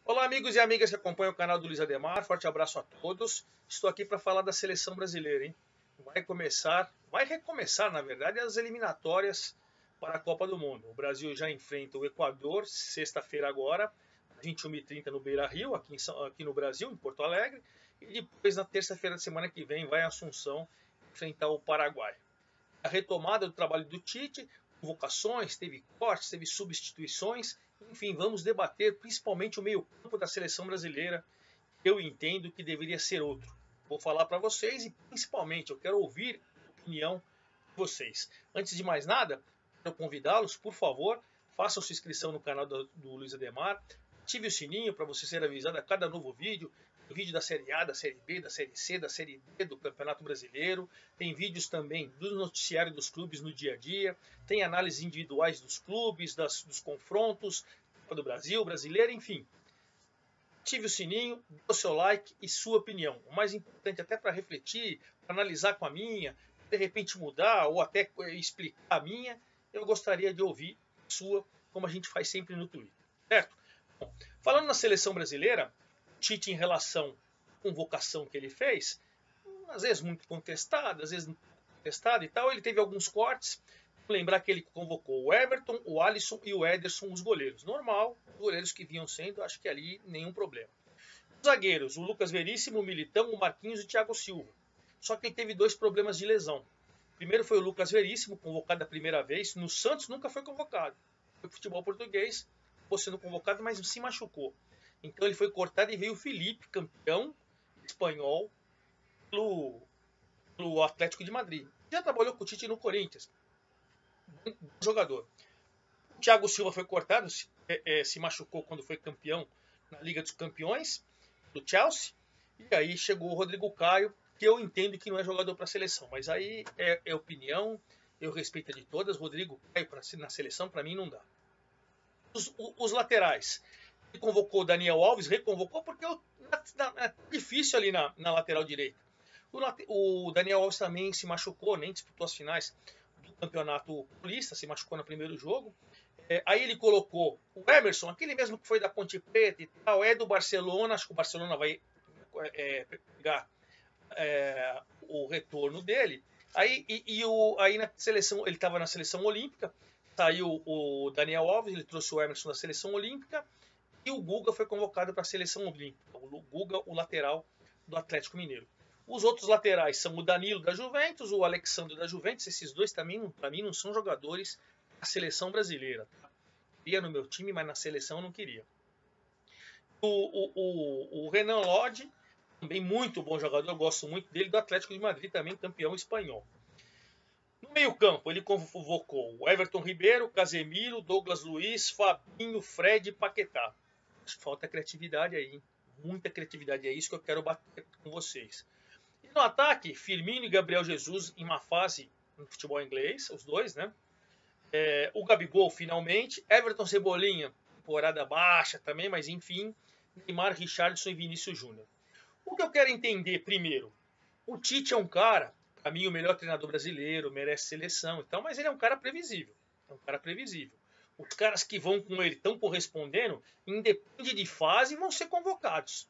Olá, amigos e amigas que acompanham o canal do Luiz Ademar. Forte abraço a todos. Estou aqui para falar da seleção brasileira, hein? Vai recomeçar, na verdade, as eliminatórias para a Copa do Mundo. O Brasil já enfrenta o Equador, sexta-feira agora, às 21h30 no Beira-Rio, aqui no Brasil, em Porto Alegre. E depois, na terça-feira da semana que vem, vai a Assunção enfrentar o Paraguai. A retomada do trabalho do Tite, convocações, teve cortes, teve substituições. Enfim, vamos debater principalmente o meio-campo da seleção brasileira. Eu entendo que deveria ser outro. Vou falar para vocês e principalmente eu quero ouvir a opinião de vocês. Antes de mais nada, quero convidá-los, por favor, façam sua inscrição no canal do Luiz Ademar, ative o sininho para você ser avisado a cada novo vídeo. Vídeo da Série A, da Série B, da Série C, da Série D do Campeonato Brasileiro. Tem vídeos também do noticiário dos clubes no dia a dia. Tem análises individuais dos clubes, dos confrontos do Brasil, brasileiro, enfim. Ative o sininho, dê o seu like e sua opinião. O mais importante até para refletir, para analisar com a minha, de repente mudar ou até explicar a minha, eu gostaria de ouvir a sua, como a gente faz sempre no Twitter, certo? Bom, falando na seleção brasileira, Tite em relação à convocação que ele fez, às vezes muito contestada, às vezes não contestada e tal, ele teve alguns cortes. Vou lembrar que ele convocou o Everton, o Alisson e o Ederson, os goleiros. Normal, os goleiros que vinham sendo, acho que ali nenhum problema. Os zagueiros, o Lucas Veríssimo, o Militão, o Marquinhos e o Thiago Silva. Só que ele teve dois problemas de lesão. Primeiro foi o Lucas Veríssimo, convocado a primeira vez. No Santos nunca foi convocado. Foi futebol português, foi sendo convocado, mas se machucou. Então ele foi cortado e veio o Felipe, campeão espanhol, pelo Atlético de Madrid. Já trabalhou com o Tite no Corinthians. Bom jogador. O Thiago Silva foi cortado, se machucou quando foi campeão na Liga dos Campeões, do Chelsea. E aí chegou o Rodrigo Caio, que eu entendo que não é jogador para a seleção. Mas aí é opinião, eu respeito de todas. Rodrigo Caio na seleção, para mim, não dá. Os laterais. Ele convocou o Daniel Alves, reconvocou, porque é difícil ali na lateral direita. O Daniel Alves também se machucou, nem disputou as finais do Campeonato Paulista, se machucou no primeiro jogo. Aí ele colocou o Emerson, aquele mesmo que foi da Ponte Preta e tal, é do Barcelona, acho que o Barcelona vai pegar o retorno dele. Aí na seleção, ele estava na seleção olímpica, saiu o Daniel Alves, ele trouxe o Emerson da seleção olímpica, e o Guga foi convocado para a seleção olímpica. O Guga, o lateral do Atlético Mineiro. Os outros laterais são o Danilo da Juventus, o Alexandre da Juventus. Esses dois também, para mim, não são jogadores da seleção brasileira. Queria no meu time, mas na seleção eu não queria. O Renan Lodge, também muito bom jogador, eu gosto muito dele, do Atlético de Madrid, também campeão espanhol. No meio-campo, ele convocou o Everton Ribeiro, Casemiro, Douglas Luiz, Fabinho, Fred e Paquetá. Falta criatividade aí, hein? Muita criatividade, é isso que eu quero bater com vocês. E no ataque, Firmino e Gabriel Jesus em uma fase no futebol inglês, os dois, né? O Gabigol finalmente, Everton Cebolinha, temporada baixa também, mas enfim, Neymar, Richarlison e Vinícius Júnior. O que eu quero entender primeiro, o Tite é um cara, para mim o melhor treinador brasileiro, merece seleção e tal, mas ele é um cara previsível, Os caras que vão com ele estão correspondendo, independe de fase, vão ser convocados.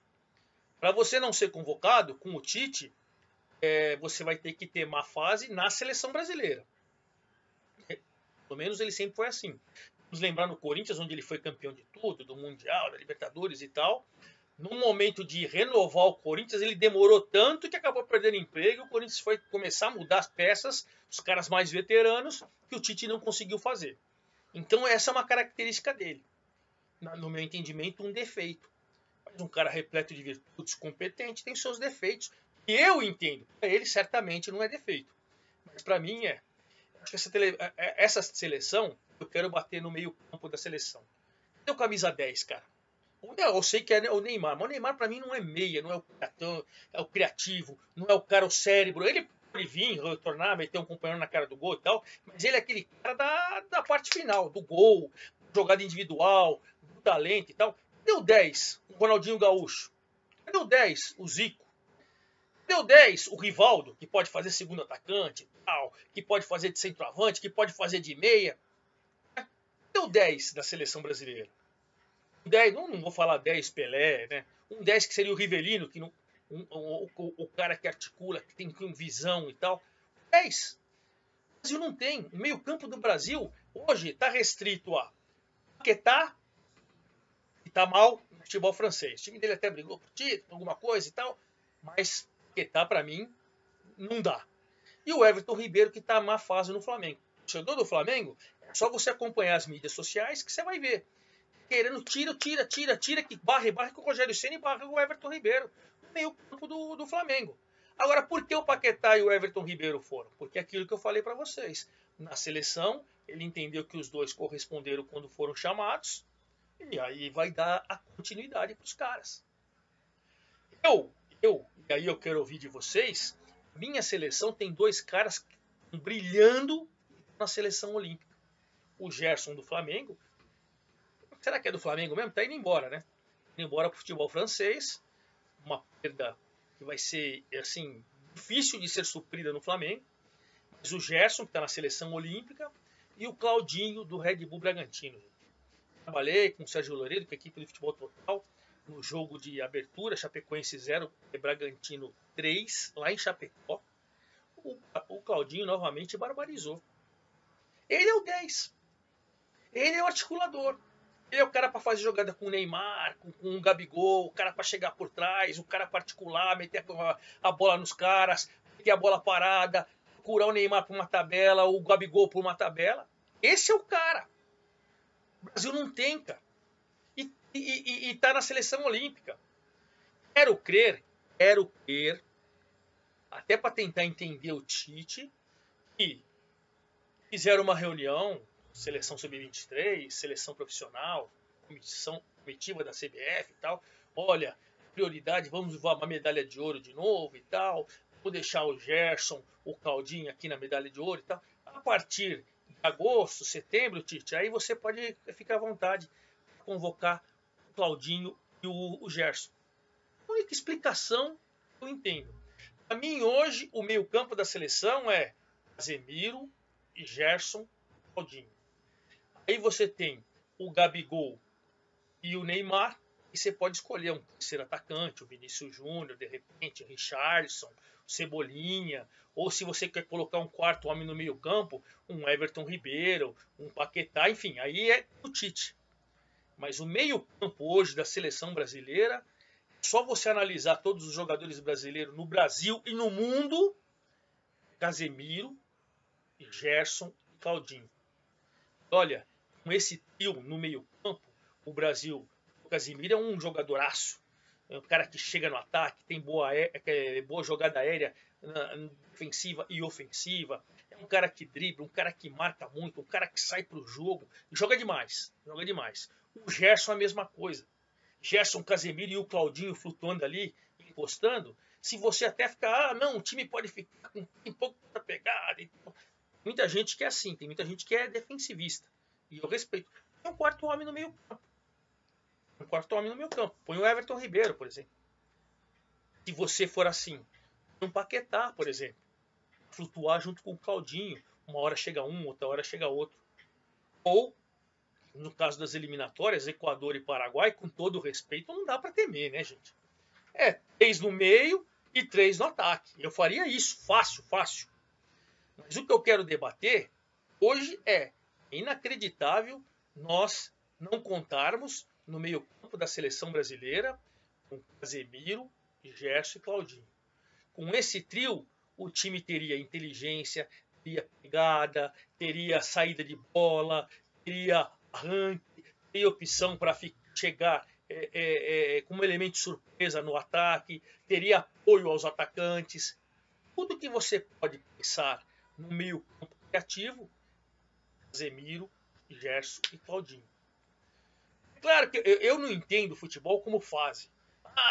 Para você não ser convocado com o Tite, você vai ter que ter má fase na seleção brasileira. Pelo menos ele sempre foi assim. Vamos lembrar no Corinthians, onde ele foi campeão de tudo, do Mundial, da Libertadores e tal. No momento de renovar o Corinthians, ele demorou tanto que acabou perdendo emprego. O Corinthians foi começar a mudar as peças, os caras mais veteranos, que o Tite não conseguiu fazer. Então essa é uma característica dele. No meu entendimento, um defeito. Mas um cara repleto de virtudes, competente, tem seus defeitos. E eu entendo. Para ele, certamente, não é defeito. Mas para mim, acho que essa seleção, eu quero bater no meio campo da seleção. Cadê o camisa 10, cara? Eu sei que é o Neymar, mas o Neymar para mim não é meia, não é o criativo, não é o cara, o cérebro. Ele pode vir, retornar, meter um companheiro na cara do gol e tal, mas ele é aquele cara da parte final, do gol, jogada individual, do talento e tal. Cadê o 10, o Ronaldinho Gaúcho? Cadê o 10, o Zico? Cadê o 10, o Rivaldo, que pode fazer segundo atacante e tal, que pode fazer de centroavante, que pode fazer de meia? Cadê o 10 da seleção brasileira? 10, não vou falar 10 Pelé, né? Um 10 que seria o Rivelino, que não, o cara que articula, que tem visão e tal. 10. O Brasil não tem. O meio-campo do Brasil hoje está restrito a Paquetá, que está mal no futebol francês. O time dele até brigou por título, alguma coisa e tal, mas Paquetá, para mim, não dá. E o Everton Ribeiro, que está má fase no Flamengo. O torcedor do Flamengo, é só você acompanhar as mídias sociais que você vai ver. Querendo tira, que barre com o Rogério Ceni e barre com o Everton Ribeiro. No meio campo do Flamengo. Agora, por que o Paquetá e o Everton Ribeiro foram? Porque aquilo que eu falei para vocês. Na seleção, ele entendeu que os dois corresponderam quando foram chamados. E aí vai dar a continuidade para os caras. E aí eu quero ouvir de vocês. Minha seleção tem dois caras brilhando na seleção olímpica. O Gerson do Flamengo. Será que é do Flamengo mesmo? Tá indo embora, né? Indo embora pro futebol francês. Uma perda que vai ser, assim, difícil de ser suprida no Flamengo. Mas o Gerson, que está na seleção olímpica. E o Claudinho, do Red Bull Bragantino. Trabalhei com o Sérgio Loureiro, com a equipe do Futebol Total, no jogo de abertura, Chapecoense 0, Bragantino 3, lá em Chapecó. O Claudinho novamente barbarizou. Ele é o 10. Ele é o articulador. Ele é o cara para fazer jogada com o Neymar, com o Gabigol, o cara para chegar por trás, o cara particular, meter a bola nos caras, meter a bola parada, curar o Neymar por uma tabela, o Gabigol por uma tabela. Esse é o cara. O Brasil não tem, cara. E tá na seleção olímpica. Quero crer, até para tentar entender o Tite, que fizeram uma reunião, seleção sub-23, seleção profissional, comitiva da CBF e tal. Olha, prioridade, vamos voar uma medalha de ouro de novo e tal. Vou deixar o Gerson, o Claudinho aqui na medalha de ouro e tal. A partir de agosto, setembro, Tite, aí você pode ficar à vontade de convocar o Claudinho e o Gerson. A única explicação que eu entendo. Para mim, hoje, o meio-campo da seleção é Casemiro, Gerson, Claudinho. Aí você tem o Gabigol e o Neymar, e você pode escolher um terceiro atacante, o Vinícius Júnior, de repente, o Richarlison, o Cebolinha, ou se você quer colocar um quarto homem no meio-campo, um Everton Ribeiro, um Paquetá, enfim, aí é o Tite. Mas o meio-campo hoje da seleção brasileira, só você analisar todos os jogadores brasileiros no Brasil e no mundo, Casemiro, Gerson e Claudinho. Olha, com esse trio no meio-campo, o Brasil, o Casemiro é um jogadoraço. É um cara que chega no ataque, tem boa jogada aérea, defensiva e ofensiva. É um cara que dribla, um cara que marca muito, um cara que sai pro jogo. Joga demais, joga demais. O Gerson é a mesma coisa. Gerson, Casemiro e o Claudinho flutuando ali, encostando. Se você até ficar, não, o time pode ficar com um pouco da pegada. Muita gente que é assim, tem muita gente que é defensivista. E eu respeito. Tem um quarto homem no meio campo. Põe o Everton Ribeiro, por exemplo. Se você for assim, põe um Paquetá, por exemplo. Flutuar junto com o Claudinho. Uma hora chega um, outra hora chega outro. Ou, no caso das eliminatórias, Equador e Paraguai, com todo o respeito, não dá para temer, né, gente? É 3 no meio e 3 no ataque. Eu faria isso, fácil. Mas o que eu quero debater hoje é inacreditável nós não contarmos no meio-campo da seleção brasileira com Casemiro, Gerson e Claudinho. Com esse trio, o time teria inteligência, teria pegada, teria saída de bola, teria arranque, teria opção para chegar como elemento de surpresa no ataque, teria apoio aos atacantes. Tudo que você pode pensar no meio-campo criativo, Casemiro, Gerson e Claudinho. Claro que eu não entendo futebol como fase.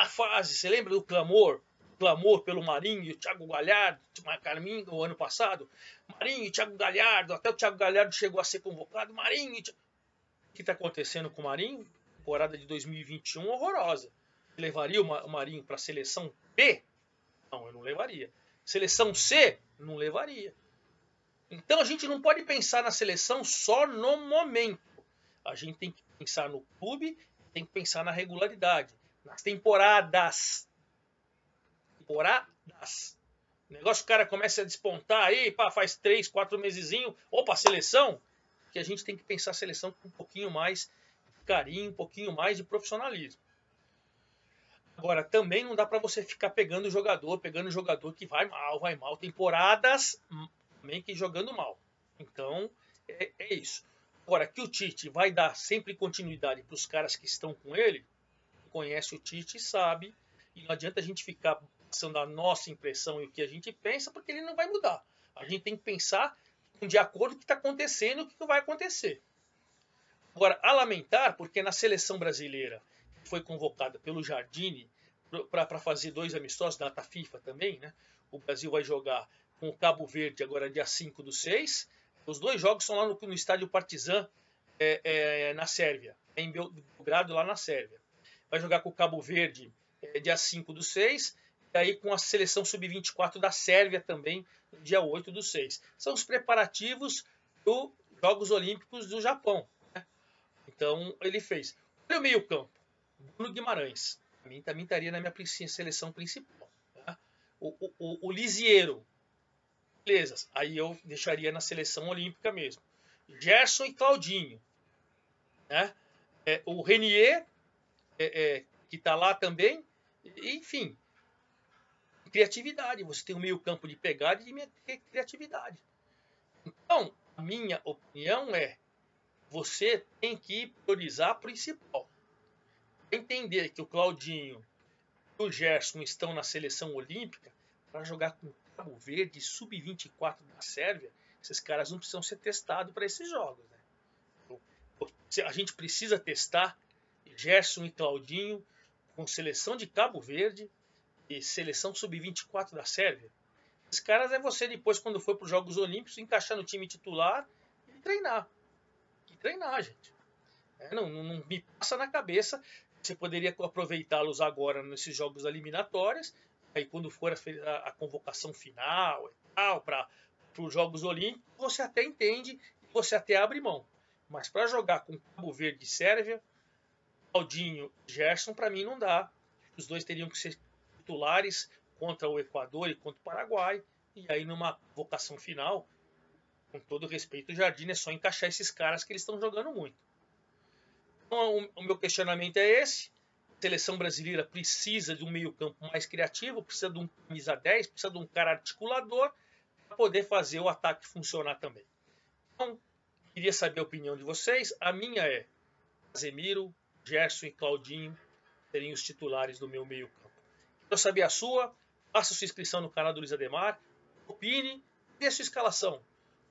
Fase, você lembra do clamor? Clamor pelo Marinho e o Thiago Galhardo, o ano passado? Marinho e Thiago Galhardo, até o Thiago Galhardo chegou a ser convocado. Marinho. O que está acontecendo com o Marinho? Temporada de 2021 horrorosa. Levaria o Marinho para a seleção B? Não, eu não levaria. Seleção C? Não levaria. Então a gente não pode pensar na seleção só no momento. A gente tem que pensar no clube, tem que pensar na regularidade, nas temporadas. Temporadas. O negócio, o cara começa a despontar aí, pá, faz 3, 4 mesezinho, opa, seleção, que a gente tem que pensar a seleção com um pouquinho mais de carinho, um pouquinho mais de profissionalismo. Agora, também não dá para você ficar pegando jogador que vai mal. Temporadas também que jogando mal. Então, é isso. Agora, que o Tite vai dar sempre continuidade para os caras que estão com ele, conhece o Tite e sabe, e não adianta a gente ficar passando a nossa impressão e o que a gente pensa, porque ele não vai mudar. A gente tem que pensar de acordo com o que está acontecendo e o que vai acontecer. Agora, a lamentar, porque na seleção brasileira, que foi convocada pelo Jardine para fazer 2 amistosos, data FIFA também, né? O Brasil vai jogar com o Cabo Verde agora dia 5/6. Os 2 jogos são lá no estádio Partizan, na Sérvia, em Belgrado, lá na Sérvia. Vai jogar com o Cabo Verde dia 5/6, e aí com a seleção sub-24 da Sérvia também, dia 8/6. São os preparativos dos Jogos Olímpicos do Japão. Né? Então ele fez. Olha o meio-campo. Bruno Guimarães. Para mim também estaria na minha seleção principal. Tá? O Lisiero. Beleza. Aí eu deixaria na seleção olímpica mesmo. Gerson e Claudinho. Né? O Renier, que está lá também. Enfim. Criatividade. Você tem um meio campo de pegada e de criatividade. Então, a minha opinião é: você tem que priorizar a principal. Entender que o Claudinho e o Gerson estão na seleção olímpica para jogar com o Cabo Verde sub-24 da Sérvia, esses caras não precisam ser testados para esses jogos. Né? A gente precisa testar Gerson e Claudinho com seleção de Cabo Verde e seleção sub-24 da Sérvia. Esses caras você depois, quando for para os Jogos Olímpicos, encaixar no time titular e treinar. E treinar, gente. Não me passa na cabeça. Você poderia aproveitá-los agora nesses jogos eliminatórios, aí quando for a convocação final e tal, para os Jogos Olímpicos, você até entende, você até abre mão. Mas para jogar com Cabo Verde e Sérvia, Claudinho e Gerson, para mim não dá. Os dois teriam que ser titulares contra o Equador e contra o Paraguai, e aí numa convocação final, com todo respeito, o Jardine é só encaixar esses caras que eles estão jogando muito. Então, o meu questionamento é esse. A seleção brasileira precisa de um meio-campo mais criativo, precisa de um camisa 10, precisa de um cara articulador para poder fazer o ataque funcionar também. Então, queria saber a opinião de vocês. A minha é: Casemiro, Gerson e Claudinho seriam os titulares do meu meio-campo. Quero saber a sua. Faça sua inscrição no canal do Luiz Ademar. Opine. Dê a sua escalação.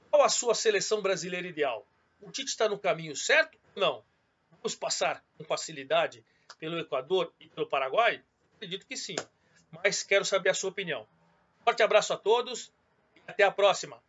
Qual a sua seleção brasileira ideal? O Tite está no caminho certo ou não? Vamos passar com facilidade pelo Equador e pelo Paraguai? Acredito que sim. Mas quero saber a sua opinião. Forte abraço a todos e até a próxima.